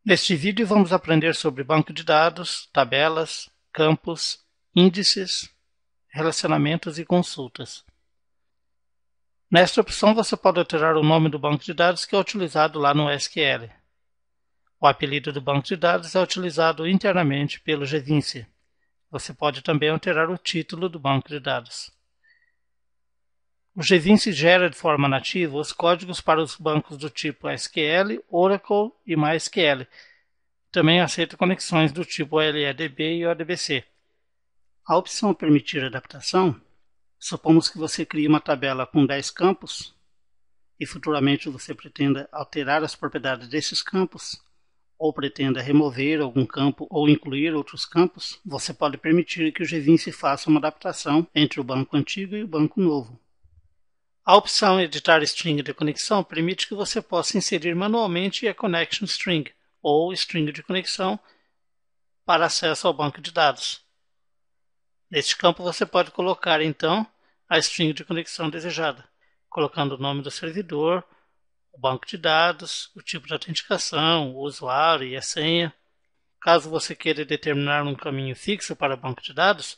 Neste vídeo vamos aprender sobre banco de dados, tabelas, campos, índices, relacionamentos e consultas. Nesta opção você pode alterar o nome do banco de dados que é utilizado lá no SQL. O apelido do banco de dados é utilizado internamente pelo gVinci. Você pode também alterar o título do banco de dados. O gVinci gera de forma nativa os códigos para os bancos do tipo SQL, Oracle e MySQL. Também aceita conexões do tipo LEDB e ODBC. A opção Permitir adaptação, supomos que você crie uma tabela com 10 campos e futuramente você pretenda alterar as propriedades desses campos ou pretenda remover algum campo ou incluir outros campos, você pode permitir que o gVinci faça uma adaptação entre o banco antigo e o banco novo. A opção Editar String de conexão permite que você possa inserir manualmente a Connection String, ou string de conexão, para acesso ao banco de dados. Neste campo você pode colocar, então, a string de conexão desejada, colocando o nome do servidor, o banco de dados, o tipo de autenticação, o usuário e a senha. Caso você queira determinar um caminho fixo para o banco de dados,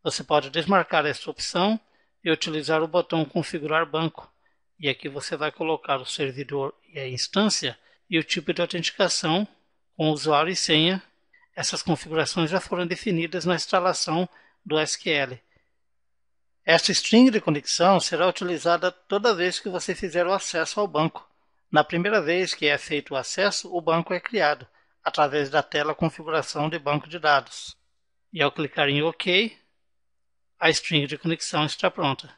você pode desmarcar esta opção e utilizar o botão Configurar Banco. E aqui você vai colocar o servidor e a instância e o tipo de autenticação com usuário e senha. Essas configurações já foram definidas na instalação do SQL. Esta string de conexão será utilizada toda vez que você fizer o acesso ao banco. Na primeira vez que é feito o acesso, o banco é criado através da tela Configuração de Banco de Dados. E ao clicar em OK, a string de conexão está pronta.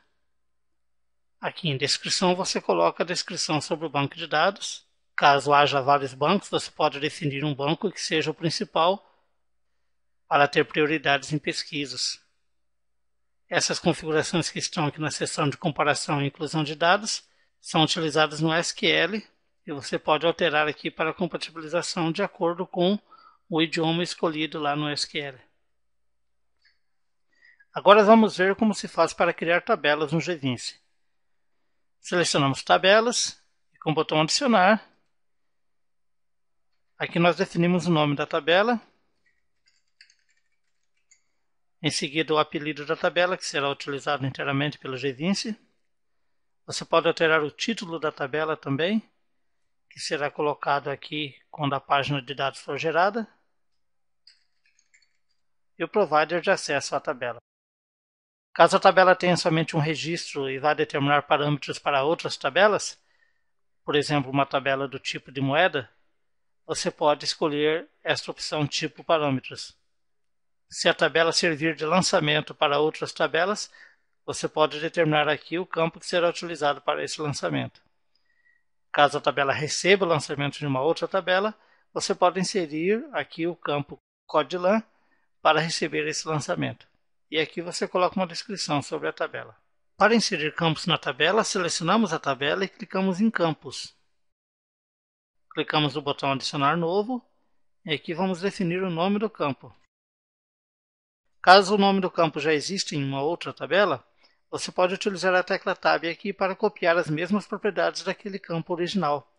Aqui em descrição você coloca a descrição sobre o banco de dados. Caso haja vários bancos, você pode definir um banco que seja o principal para ter prioridades em pesquisas. Essas configurações que estão aqui na seção de comparação e inclusão de dados são utilizadas no SQL e você pode alterar aqui para compatibilização de acordo com o idioma escolhido lá no SQL. Agora vamos ver como se faz para criar tabelas no gVinci. Selecionamos tabelas e com o botão adicionar, aqui nós definimos o nome da tabela, em seguida o apelido da tabela que será utilizado inteiramente pelo gVinci. Você pode alterar o título da tabela também, que será colocado aqui quando a página de dados for gerada, e o provider de acesso à tabela. Caso a tabela tenha somente um registro e vá determinar parâmetros para outras tabelas, por exemplo, uma tabela do tipo de moeda, você pode escolher esta opção Tipo Parâmetros. Se a tabela servir de lançamento para outras tabelas, você pode determinar aqui o campo que será utilizado para esse lançamento. Caso a tabela receba o lançamento de uma outra tabela, você pode inserir aqui o campo CODELAN para receber esse lançamento. E aqui você coloca uma descrição sobre a tabela. Para inserir campos na tabela, selecionamos a tabela e clicamos em Campos. Clicamos no botão Adicionar Novo e aqui vamos definir o nome do campo. Caso o nome do campo já exista em uma outra tabela, você pode utilizar a tecla Tab aqui para copiar as mesmas propriedades daquele campo original.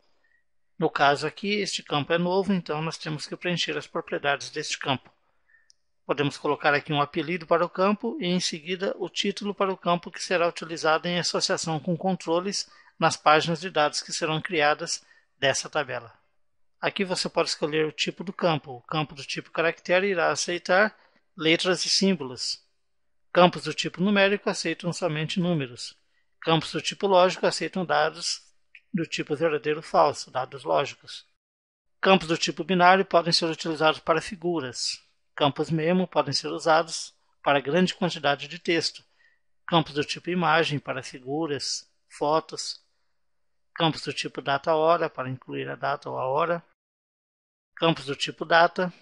No caso aqui, este campo é novo, então nós temos que preencher as propriedades deste campo. Podemos colocar aqui um apelido para o campo e em seguida o título para o campo que será utilizado em associação com controles nas páginas de dados que serão criadas dessa tabela. Aqui você pode escolher o tipo do campo. O campo do tipo caractere irá aceitar letras e símbolos. Campos do tipo numérico aceitam somente números. Campos do tipo lógico aceitam dados do tipo verdadeiro ou falso, dados lógicos. Campos do tipo binário podem ser utilizados para figuras. Campos memo podem ser usados para grande quantidade de texto. Campos do tipo imagem para figuras, fotos. Campos do tipo data-hora para incluir a data ou a hora. Campos do tipo data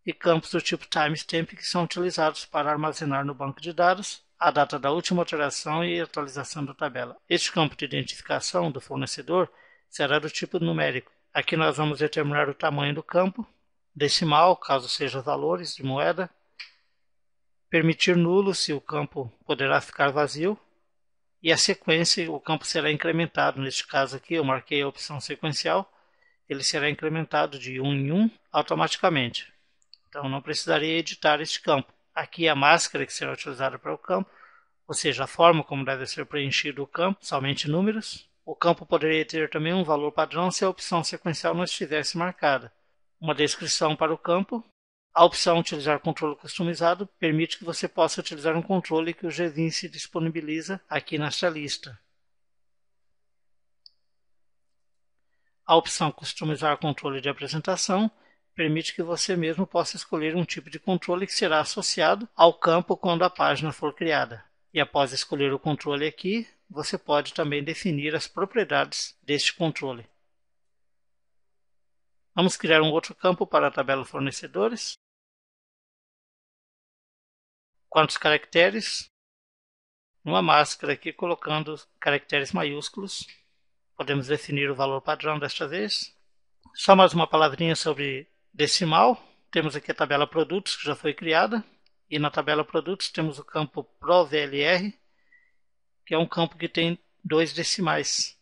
e campos do tipo timestamp que são utilizados para armazenar no banco de dados a data da última alteração e atualização da tabela. Este campo de identificação do fornecedor será do tipo numérico. Aqui nós vamos determinar o tamanho do campo, decimal, caso seja valores de moeda, permitir nulo se o campo poderá ficar vazio, e a sequência, o campo será incrementado. Neste caso aqui eu marquei a opção sequencial, ele será incrementado de 1 em 1 automaticamente. Então não precisaria editar este campo. Aqui a máscara que será utilizada para o campo, ou seja, a forma como deve ser preenchido o campo, somente números. O campo poderia ter também um valor padrão se a opção sequencial não estivesse marcada. Uma descrição para o campo. A opção utilizar controle customizado permite que você possa utilizar um controle que o GVince disponibiliza aqui nesta lista. A opção customizar controle de apresentação permite que você mesmo possa escolher um tipo de controle que será associado ao campo quando a página for criada. E após escolher o controle aqui, você pode também definir as propriedades deste controle. Vamos criar um outro campo para a tabela fornecedores. Quantos caracteres? Uma máscara aqui colocando caracteres maiúsculos. Podemos definir o valor padrão desta vez. Só mais uma palavrinha sobre decimal. Temos aqui a tabela produtos que já foi criada. E na tabela produtos temos o campo ProVLR, que é um campo que tem 2 decimais.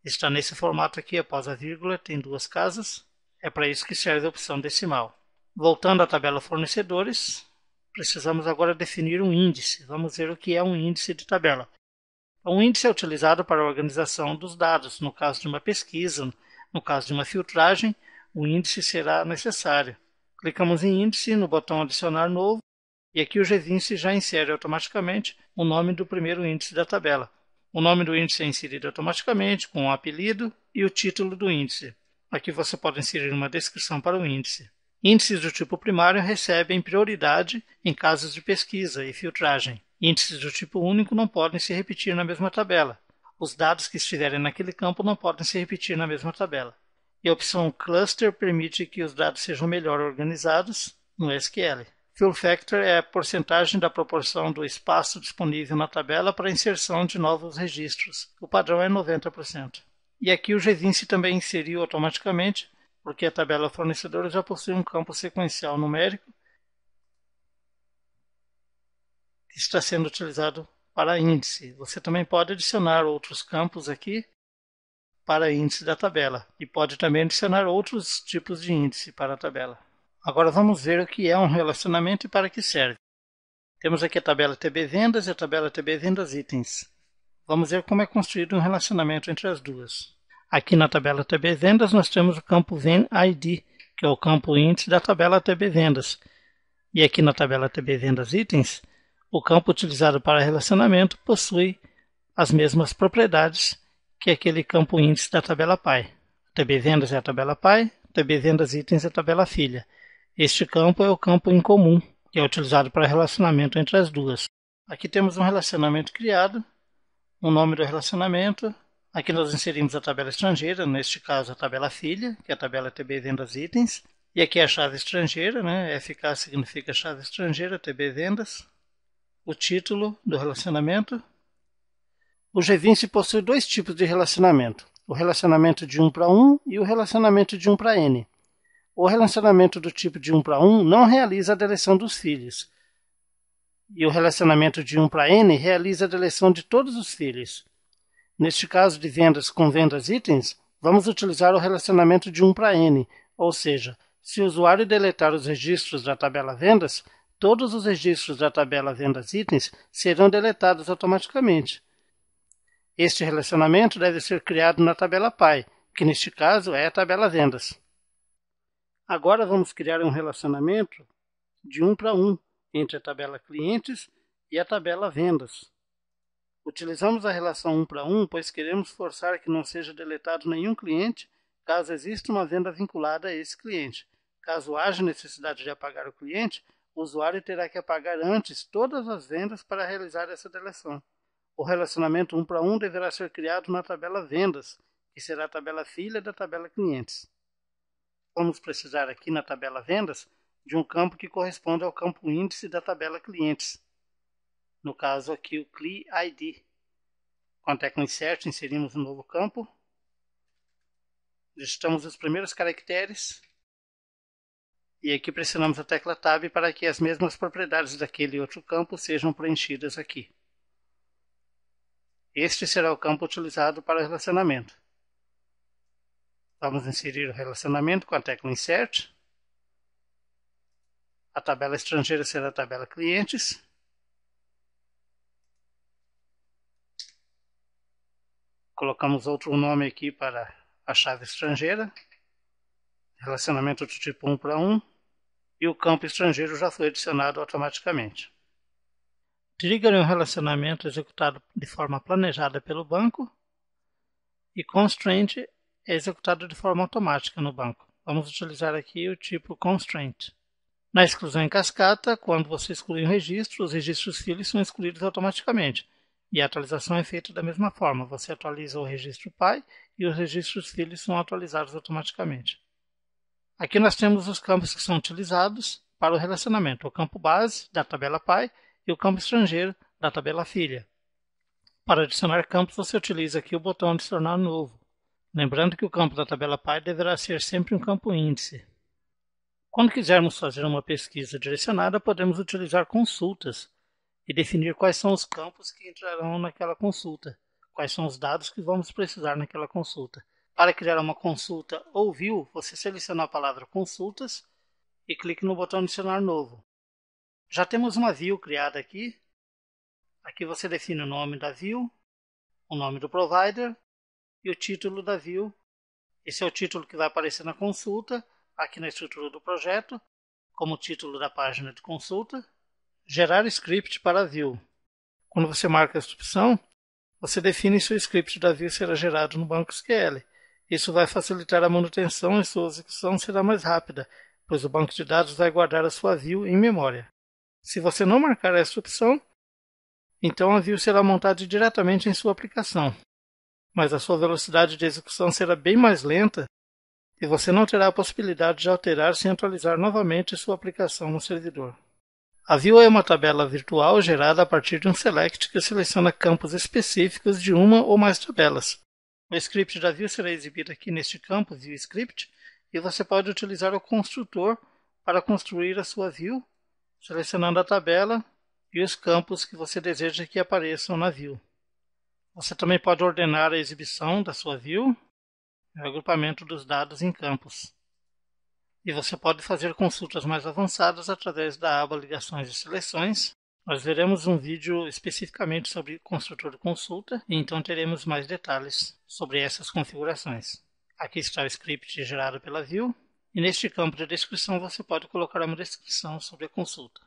Está nesse formato aqui, após a vírgula, tem 2 casas. É para isso que serve a opção decimal. Voltando à tabela fornecedores, precisamos agora definir um índice. Vamos ver o que é um índice de tabela. Um índice é utilizado para a organização dos dados. No caso de uma pesquisa, no caso de uma filtragem, o índice será necessário. Clicamos em índice no botão adicionar novo e aqui o GVince já insere automaticamente o nome do primeiro índice da tabela. O nome do índice é inserido automaticamente com o apelido e o título do índice. Aqui você pode inserir uma descrição para o índice. Índices do tipo primário recebem prioridade em casos de pesquisa e filtragem. Índices do tipo único não podem se repetir na mesma tabela. Os dados que estiverem naquele campo não podem se repetir na mesma tabela. E a opção Cluster permite que os dados sejam melhor organizados no SQL. Fill Factor é a porcentagem da proporção do espaço disponível na tabela para a inserção de novos registros. O padrão é 90%. E aqui o GVince também inseriu automaticamente, porque a tabela fornecedora já possui um campo sequencial numérico que está sendo utilizado para índice. Você também pode adicionar outros campos aqui para índice da tabela e pode também adicionar outros tipos de índice para a tabela. Agora vamos ver o que é um relacionamento e para que serve. Temos aqui a tabela TB Vendas e a tabela TB Vendas Itens. Vamos ver como é construído um relacionamento entre as duas. Aqui na tabela TB Vendas nós temos o campo VenID, que é o campo índice da tabela TB Vendas. E aqui na tabela TB Vendas Itens, o campo utilizado para relacionamento possui as mesmas propriedades que aquele campo índice da tabela pai. TB Vendas é a tabela pai, TB Vendas Itens é a tabela filha. Este campo é o campo em comum, que é utilizado para relacionamento entre as duas. Aqui temos um relacionamento criado, o nome do relacionamento. Aqui nós inserimos a tabela estrangeira, neste caso a tabela filha, que é a tabela TB Vendas Itens. E aqui a chave estrangeira, FK significa chave estrangeira, TB Vendas. O título do relacionamento. O GVince possui 2 tipos de relacionamento, o relacionamento de 1 para 1 e o relacionamento de 1 para N. O relacionamento do tipo de 1 para 1 não realiza a deleção dos filhos, e o relacionamento de 1 para N realiza a deleção de todos os filhos. Neste caso de vendas com vendas itens, vamos utilizar o relacionamento de 1 para N, ou seja, se o usuário deletar os registros da tabela vendas, todos os registros da tabela vendas itens serão deletados automaticamente. Este relacionamento deve ser criado na tabela pai, que neste caso é a tabela vendas. Agora vamos criar um relacionamento de 1 para 1 entre a tabela clientes e a tabela vendas. Utilizamos a relação 1 para 1, pois queremos forçar que não seja deletado nenhum cliente caso exista uma venda vinculada a esse cliente. Caso haja necessidade de apagar o cliente, o usuário terá que apagar antes todas as vendas para realizar essa deleção. O relacionamento 1 para 1 deverá ser criado na tabela vendas, que será a tabela filha da tabela clientes. Vamos precisar aqui na tabela vendas de um campo que corresponde ao campo índice da tabela clientes. No caso aqui o CLI-ID. Com a tecla Insert inserimos um novo campo. Digitamos os primeiros caracteres. E aqui pressionamos a tecla Tab para que as mesmas propriedades daquele outro campo sejam preenchidas aqui. Este será o campo utilizado para o relacionamento. Vamos inserir o relacionamento com a tecla Insert. A tabela estrangeira será a tabela Clientes. Colocamos outro nome aqui para a chave estrangeira. Relacionamento do tipo 1 para 1. E o campo estrangeiro já foi adicionado automaticamente. Trigger é um relacionamento executado de forma planejada pelo banco. E Constraint é executado de forma automática no banco. Vamos utilizar aqui o tipo Constraint. Na exclusão em cascata, quando você exclui um registro, os registros filhos são excluídos automaticamente. E a atualização é feita da mesma forma. Você atualiza o registro pai e os registros filhos são atualizados automaticamente. Aqui nós temos os campos que são utilizados para o relacionamento. O campo base da tabela pai e o campo estrangeiro da tabela filha. Para adicionar campos, você utiliza aqui o botão adicionar novo. Lembrando que o campo da tabela pai deverá ser sempre um campo índice. Quando quisermos fazer uma pesquisa direcionada, podemos utilizar consultas e definir quais são os campos que entrarão naquela consulta, quais são os dados que vamos precisar naquela consulta. Para criar uma consulta ou view, você seleciona a palavra consultas e clique no botão adicionar novo. Já temos uma view criada aqui. Aqui você define o nome da view, o nome do provider e o título da view. Esse é o título que vai aparecer na consulta, aqui na estrutura do projeto, como título da página de consulta. Gerar script para a view. Quando você marca esta opção, você define se o script da view será gerado no banco SQL. Isso vai facilitar a manutenção e sua execução será mais rápida, pois o banco de dados vai guardar a sua view em memória. Se você não marcar esta opção, então a view será montada diretamente em sua aplicação, mas a sua velocidade de execução será bem mais lenta e você não terá a possibilidade de alterar sem atualizar novamente sua aplicação no servidor. A view é uma tabela virtual gerada a partir de um select que seleciona campos específicos de uma ou mais tabelas. O script da view será exibido aqui neste campo, View Script, e você pode utilizar o construtor para construir a sua view, selecionando a tabela e os campos que você deseja que apareçam na view. Você também pode ordenar a exibição da sua view e o agrupamento dos dados em campos. E você pode fazer consultas mais avançadas através da aba Ligações e Seleções. Nós veremos um vídeo especificamente sobre construtor de consulta e então teremos mais detalhes sobre essas configurações. Aqui está o script gerado pela view e neste campo de descrição você pode colocar uma descrição sobre a consulta.